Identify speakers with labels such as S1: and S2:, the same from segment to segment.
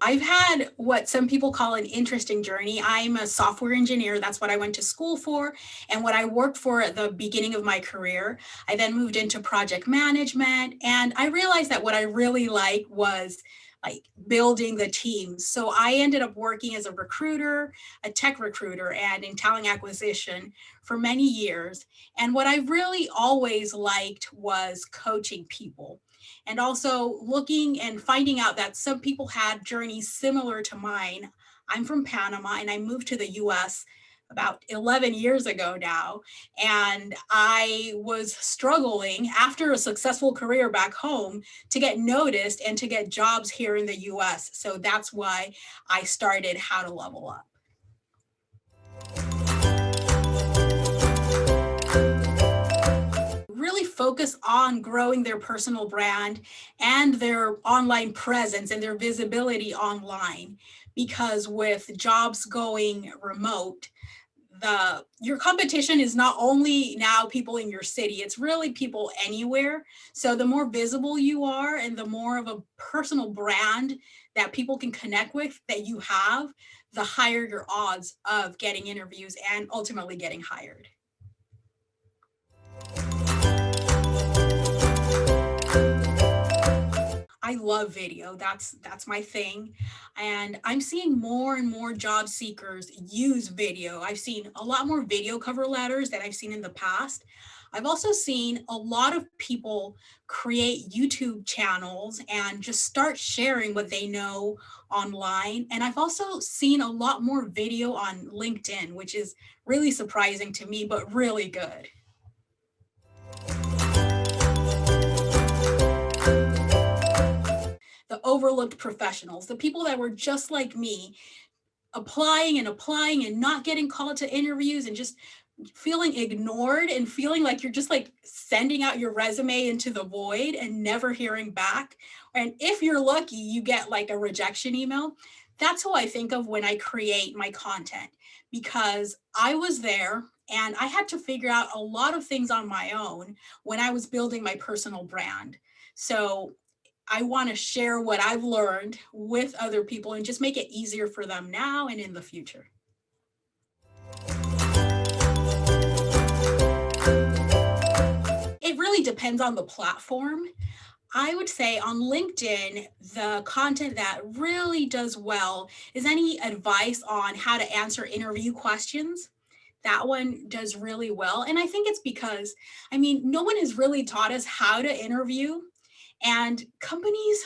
S1: I've had what some people call an interesting journey. I'm a software engineer. That's what I went to school for and what I worked for at the beginning of my career. I then moved into project management, and I realized that what I really liked was like building the teams. So I ended up working as a recruiter, a tech recruiter, and in talent acquisition for many years. And what I really always liked was coaching people, and also looking and finding out that some people had journeys similar to mine. I'm from Panama and I moved to the US about 11 years ago now. And I was struggling after a successful career back home to get noticed and to get jobs here in the US. So that's why I started How to Level Up. Really focus on growing their personal brand and their online presence and their visibility online. Because with jobs going remote, your competition is not only now people in your city, it's really people anywhere. So the more visible you are and the more of a personal brand that people can connect with that you have, the higher your odds of getting interviews and ultimately getting hired. I love video. That's my thing. And I'm seeing more and more job seekers use video. I've seen a lot more video cover letters than I've seen in the past. I've also seen a lot of people create YouTube channels and just start sharing what they know online. And I've also seen a lot more video on LinkedIn, which is really surprising to me, but really good. The overlooked professionals, the people that were just like me, applying and not getting called to interviews and just feeling ignored and feeling like you're just like sending out your resume into the void and never hearing back. And if you're lucky, you get like a rejection email. That's who I think of when I create my content, because I was there and I had to figure out a lot of things on my own when I was building my personal brand. So I want to share what I've learned with other people and just make it easier for them now and in the future. It really depends on the platform. I would say on LinkedIn, the content that really does well is any advice on how to answer interview questions. That one does really well. And I think it's because, no one has really taught us how to interview. And companies,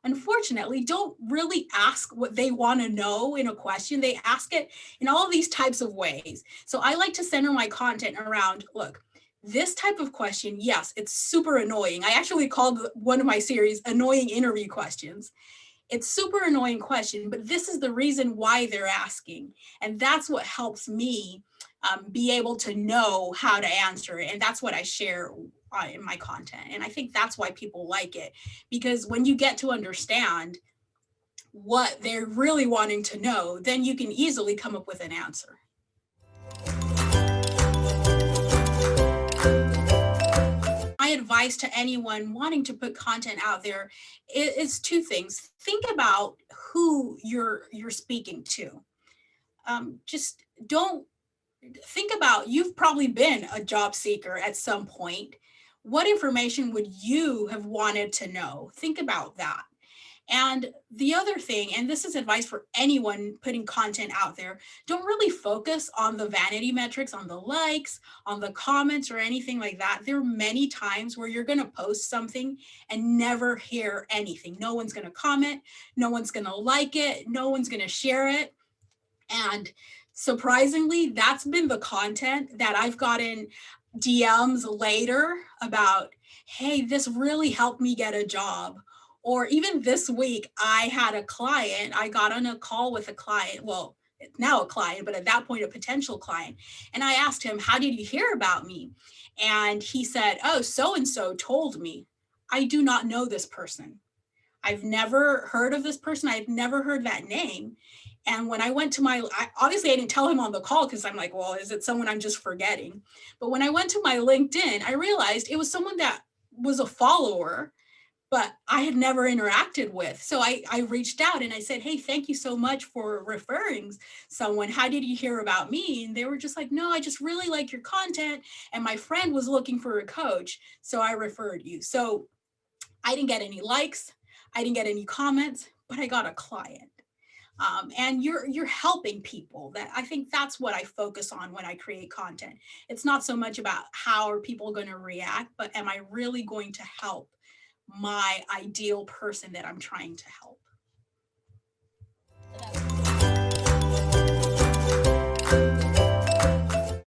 S1: unfortunately, don't really ask what they want to know in a question. They ask it in all these types of ways. So I like to center my content around, look, this type of question, yes, it's super annoying. I actually called one of my series Annoying Interview Questions. It's super annoying question, but this is the reason why they're asking. And that's what helps me be able to know how to answer it. And that's what I share in my content. And I think that's why people like it, because when you get to understand what they're really wanting to know, then you can easily come up with an answer. My advice to anyone wanting to put content out there is two things. Think about who you're speaking to. Just don't think about, you've probably been a job seeker at some point. What information would you have wanted to know? Think about that. And the other thing, and this is advice for anyone putting content out there, don't really focus on the vanity metrics, on the likes, on the comments, or anything like that. There are many times where you're going to post something and never hear anything. No one's going to comment, no one's going to like it, no one's going to share it. And surprisingly, that's been the content that I've gotten DMs later about, hey, this really helped me get a job. Or even this week, I had a client, I got on a call with a client, well, now a client, but at that point, a potential client. And I asked him, how did you hear about me? And he said, oh, so-and-so told me. I do not know this person. I've never heard of this person. I've never heard that name. And when I went to obviously I didn't tell him on the call because I'm like, well, is it someone I'm just forgetting? But when I went to my LinkedIn, I realized it was someone that was a follower, but I had never interacted with. So I reached out and I said, hey, thank you so much for referring someone. How did you hear about me? And they were just like, no, I just really like your content. And my friend was looking for a coach. So I referred you. So I didn't get any likes. I didn't get any comments, but I got a client. And you're helping people. That I think that's what I focus on when I create content. It's not so much about how are people going to react, but am I really going to help my ideal person that I'm trying to help?